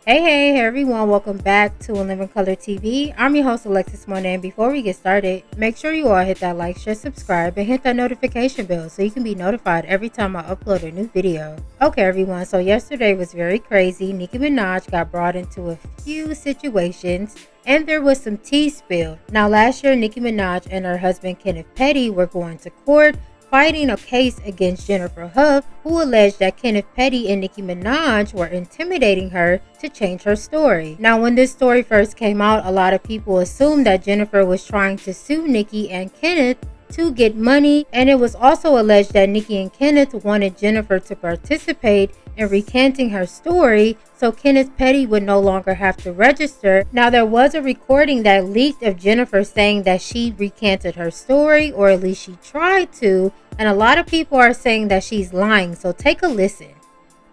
Hey everyone, welcome back to In Living Color TV. I'm your host Alexis Monet, and before we get started, make sure you all hit that like, share, subscribe, and hit that notification bell so you can be notified every time I upload a new video. Okay everyone, so yesterday was very crazy. Nicki Minaj got brought into a few situations and there was some tea spilled. Now last year, Nicki Minaj and her husband Kenneth Petty were going to court fighting a case against Jennifer Hough, who alleged that Kenneth Petty and Nicki Minaj were intimidating her to change her story. Now, when this story first came out, a lot of people assumed that Jennifer was trying to sue Nicki and Kenneth to get money, and it was also alleged that Nicki and Kenneth wanted Jennifer to participate in recanting her story so Kenneth Petty would no longer have to register. Now, there was a recording that leaked of Jennifer saying that she recanted her story, or at least she tried to, and a lot of people are saying that she's lying, so take a listen.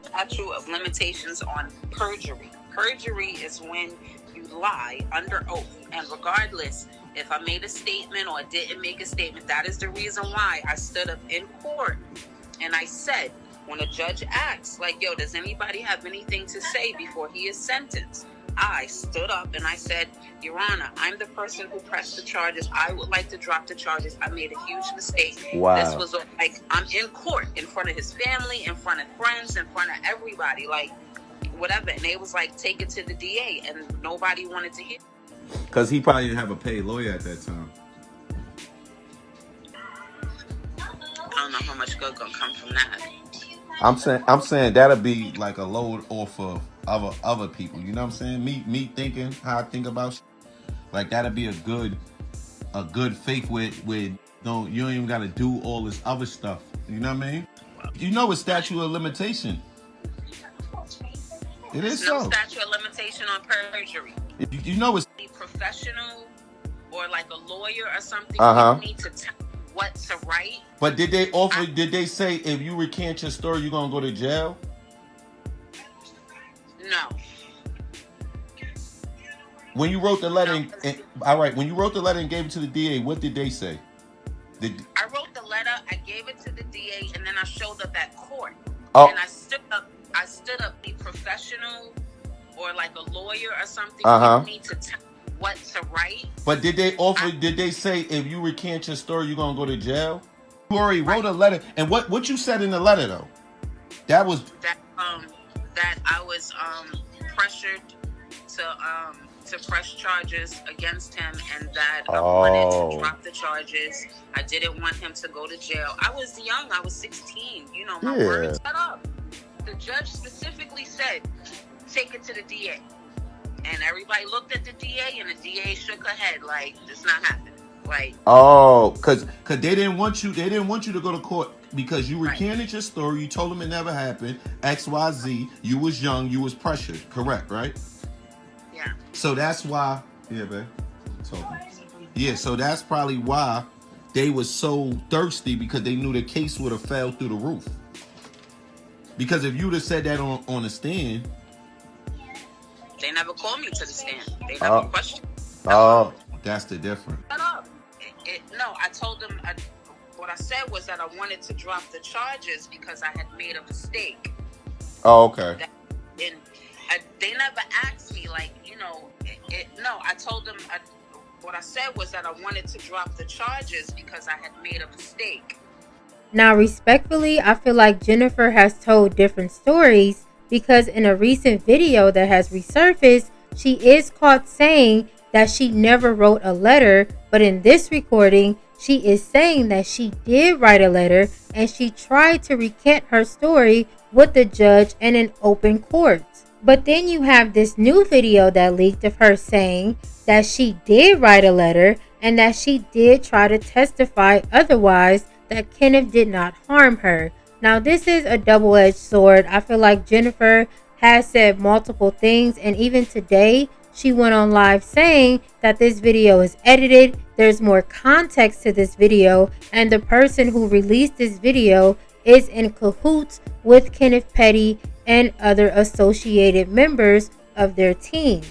Statute of limitations on perjury. Perjury is when you lie under oath, and regardless if I made a statement or didn't make a statement, that is the reason why I stood up in court and I said, when a judge asks, like, yo, does anybody have anything to say before he is sentenced? I stood up and I said, Your Honor, I'm the person who pressed the charges. I would like to drop the charges. I made a huge mistake. Wow. This was like, I'm in court in front of his family, in front of friends, in front of everybody, like, whatever. And they was like, take it to the DA, and nobody wanted to hear. Because he probably didn't have a paid lawyer at that time. I don't know how much good gonna come from that. I'm saying that'll be like a load off of other people. You know what I'm saying? Me thinking how I think about shit. Like that'll be a good faith with you don't even gotta do all this other stuff. You know what I mean? You know it's statute of limitation. It is no so. Statute of limitation on perjury. You know it's a professional or like a lawyer or something. Uh-huh. You need to tell what to write. But did they offer? Did they say if you recant your story, you're gonna go to jail? No. When you wrote the letter, all right. When you wrote the letter and gave it to the DA, what did they say? I wrote the letter, I gave it to the DA, and then I showed up at court. Oh. And I stood up, be professional or like a lawyer or something. Uh-huh. You need to tell what to write. But did they offer? Did they say if you recant your story, you're gonna go to jail? You already wrote a letter, and what you said in the letter though? That was that I was pressured to press charges against him, and that I wanted to drop the charges. I didn't want him to go to jail. I was young. I was 16. You know, my words set up. The judge specifically said, take it to the DA. And everybody looked at the DA, and the DA shook her head like, it's not happening. Like, because they didn't want you. They didn't want you to go to court because you recanted your story. You told them it never happened. XYZ. You was young. You was pressured. Correct, right? Yeah. So that's why. Yeah, babe. Yeah. So that's probably why they was so thirsty, because they knew the case would have fell through the roof. Because if you'd have said that on the stand. They never called me to the stand. They never questioned. Oh, that's the difference. Shut up. No, I told them, what I said was that I wanted to drop the charges because I had made a mistake. Oh, okay. And they never asked me, like, you know, no, I told them, what I said was that I wanted to drop the charges because I had made a mistake. Now, respectfully, I feel like Jennifer has told different stories, because in a recent video that has resurfaced, she is caught saying that she never wrote a letter, but in this recording, she is saying that she did write a letter and she tried to recant her story with the judge in an open court. But then you have this new video that leaked of her saying that she did write a letter and that she did try to testify otherwise, that Kenneth did not harm her. Now, this is a double-edged sword. I feel like Jennifer has said multiple things, and even today, she went on live saying that this video is edited. There's more context to this video, and the person who released this video is in cahoots with Kenneth Petty and other associated members of their team.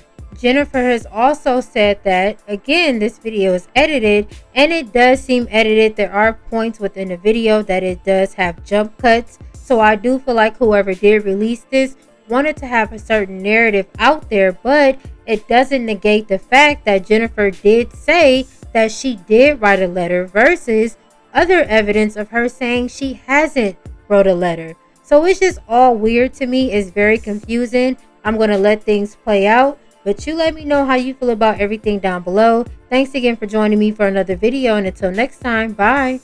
Jennifer has also said that, again, this video is edited, and it does seem edited. There are points within the video that it does have jump cuts. So I do feel like whoever did release this wanted to have a certain narrative out there, but it doesn't negate the fact that Jennifer did say that she did write a letter versus other evidence of her saying she hasn't wrote a letter. So it's just all weird to me. It's very confusing. I'm going to let things play out, but you let me know how you feel about everything down below. Thanks again for joining me for another video, and until next time, bye.